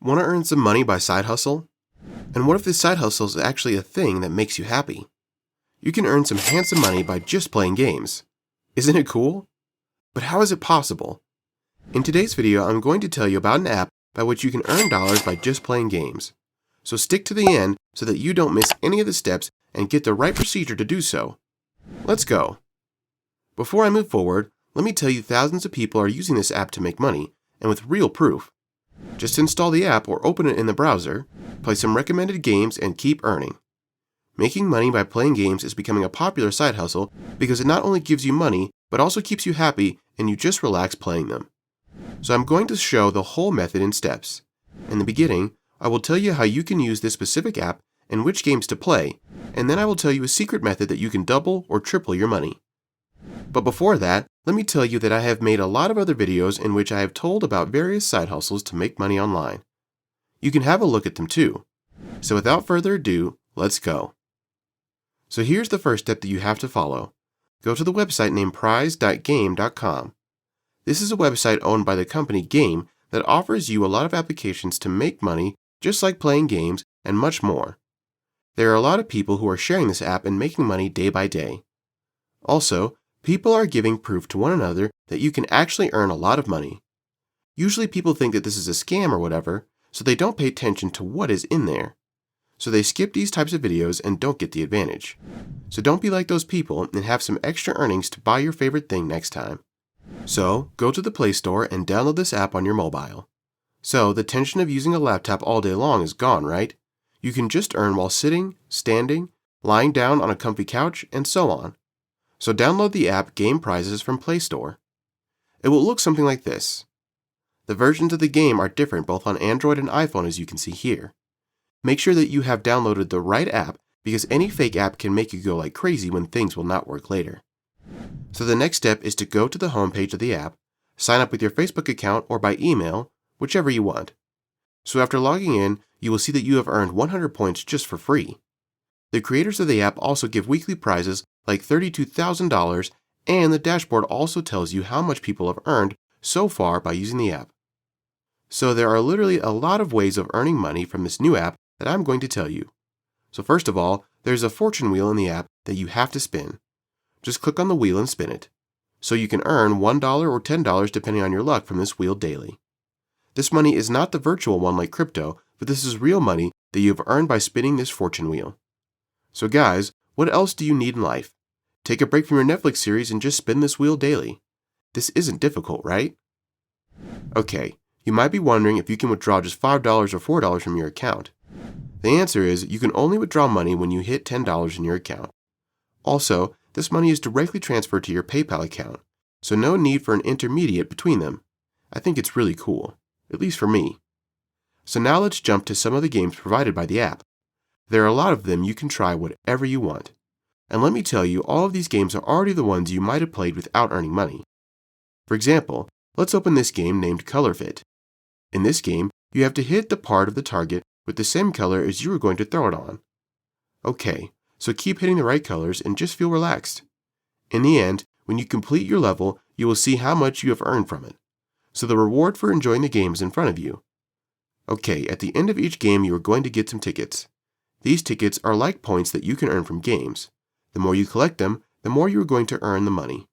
Want to earn some money by side hustle? And what if this side hustle is actually a thing that makes you happy? You can earn some handsome money by just playing games. Isn't it cool? But how is it possible? In today's video, I'm going to tell you about an app by which you can earn dollars by just playing games. So stick to the end so that you don't miss any of the steps and get the right procedure to do so. Let's go. Before I move forward, let me tell you thousands of people are using this app to make money, and with real proof. Just install the app or open it in the browser, play some recommended games, and keep earning. Making money by playing games is becoming a popular side hustle because it not only gives you money, but also keeps you happy and you just relax playing them. So I'm going to show the whole method in steps. In the beginning, I will tell you how you can use this specific app and which games to play, and then I will tell you a secret method that you can double or triple your money. But before that, let me tell you that I have made a lot of other videos in which I have told about various side hustles to make money online. You can have a look at them too. So without further ado, let's go. So here's the first step that you have to follow. Go to the website named prize.game.com. This is a website owned by the company Game that offers you a lot of applications to make money just like playing games and much more. There are a lot of people who are sharing this app and making money day by day. Also, people are giving proof to one another that you can actually earn a lot of money. Usually people think that this is a scam or whatever, so they don't pay attention to what is in there. So they skip these types of videos and don't get the advantage. So don't be like those people and have some extra earnings to buy your favorite thing next time. So go to the Play Store and download this app on your mobile. So the tension of using a laptop all day long is gone, right? You can just earn while sitting, standing, lying down on a comfy couch, and so on. So download the app Game Prizes from Play Store. It will look something like this. The versions of the game are different both on Android and iPhone, as you can see here. Make sure that you have downloaded the right app because any fake app can make you go like crazy when things will not work later. So the next step is to go to the homepage of the app, sign up with your Facebook account or by email, whichever you want. So after logging in, you will see that you have earned 100 points just for free. The creators of the app also give weekly prizes like $32,000, and the dashboard also tells you how much people have earned so far by using the app. So there are literally a lot of ways of earning money from this new app that I'm going to tell you. So first of all, there's a fortune wheel in the app that you have to spin. Just click on the wheel and spin it. So you can earn $1 or $10 depending on your luck from this wheel daily. This money is not the virtual one like crypto, but this is real money that you have earned by spinning this fortune wheel. So guys, what else do you need in life? Take a break from your Netflix series and just spin this wheel daily. This isn't difficult, right? Okay, you might be wondering if you can withdraw just $5 or $4 from your account. The answer is you can only withdraw money when you hit $10 in your account. Also, this money is directly transferred to your PayPal account, so no need for an intermediate between them. I think it's really cool, at least for me. So now let's jump to some of the games provided by the app. There are a lot of them, you can try whatever you want. And let me tell you, all of these games are already the ones you might have played without earning money. For example, let's open this game named Color Fit. In this game, you have to hit the part of the target with the same color as you were going to throw it on. Okay, so keep hitting the right colors and just feel relaxed. In the end, when you complete your level, you will see how much you have earned from it. So the reward for enjoying the game is in front of you. Okay, at the end of each game you are going to get some tickets. These tickets are like points that you can earn from games. The more you collect them, the more you are going to earn the money.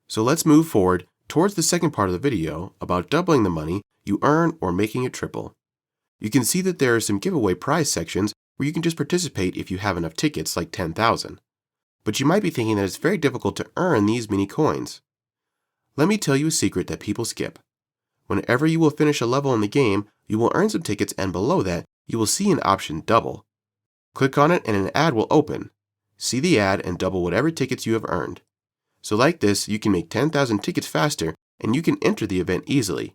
So let's move forward towards the second part of the video about doubling the money you earn or making it triple. You can see that there are some giveaway prize sections where you can just participate if you have enough tickets like 10,000. But you might be thinking that it's very difficult to earn these many coins. Let me tell you a secret that people skip. Whenever you will finish a level in the game, you will earn some tickets, and below that, you will see an option Double. Click on it and an ad will open. See the ad and double whatever tickets you have earned. So like this, you can make 10,000 tickets faster and you can enter the event easily.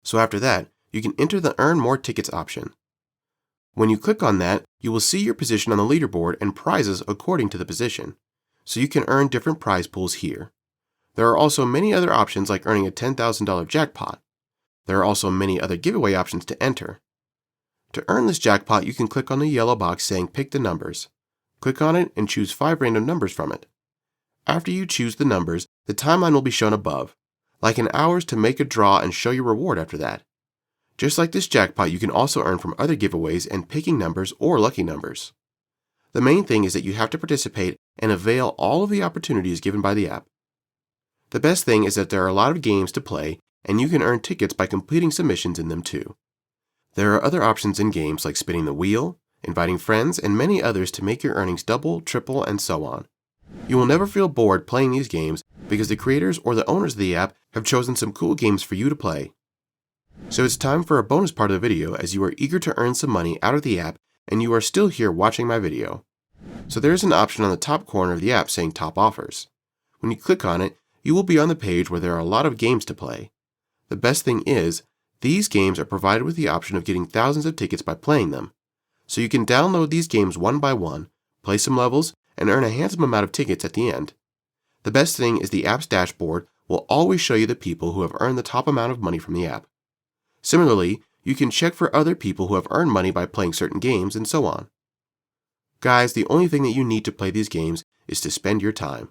So after that, you can enter the Earn More Tickets option. When you click on that, you will see your position on the leaderboard and prizes according to the position. So you can earn different prize pools here. There are also many other options like earning a $10,000 jackpot. There are also many other giveaway options to enter. To earn this jackpot, you can click on the yellow box saying Pick the Numbers. Click on it and choose 5 random numbers from it. After you choose the numbers, the timeline will be shown above, like in hours to make a draw and show your reward after that. Just like this jackpot, you can also earn from other giveaways and picking numbers or lucky numbers. The main thing is that you have to participate and avail all of the opportunities given by the app. The best thing is that there are a lot of games to play, and you can earn tickets by completing submissions in them too. There are other options in games like spinning the wheel, inviting friends, and many others to make your earnings double, triple, and so on. You will never feel bored playing these games because the creators or the owners of the app have chosen some cool games for you to play. So it's time for a bonus part of the video, as you are eager to earn some money out of the app and you are still here watching my video. So there is an option on the top corner of the app saying Top Offers. When you click on it, you will be on the page where there are a lot of games to play. The best thing is, these games are provided with the option of getting thousands of tickets by playing them. So you can download these games one by one, play some levels, and earn a handsome amount of tickets at the end. The best thing is the app's dashboard will always show you the people who have earned the top amount of money from the app. Similarly, you can check for other people who have earned money by playing certain games and so on. Guys, the only thing that you need to play these games is to spend your time.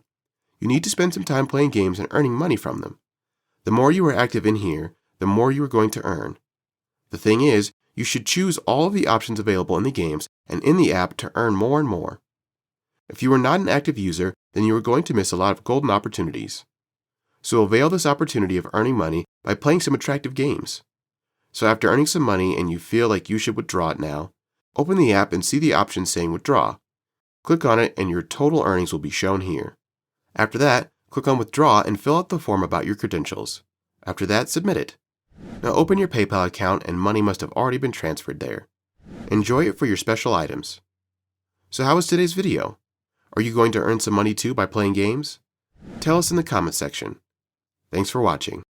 You need to spend some time playing games and earning money from them. The more you are active in here, the more you are going to earn. The thing is, you should choose all of the options available in the games and in the app to earn more and more. If you are not an active user, then you are going to miss a lot of golden opportunities. So avail this opportunity of earning money by playing some attractive games. So after earning some money and you feel like you should withdraw it now, open the app and see the option saying Withdraw. Click on it and your total earnings will be shown here. After that, click on Withdraw and fill out the form about your credentials. After that, submit it. Now open your PayPal account and money must have already been transferred there. Enjoy it for your special items. So how was today's video? Are you going to earn some money too by playing games? Tell us in the comment section. Thanks for watching.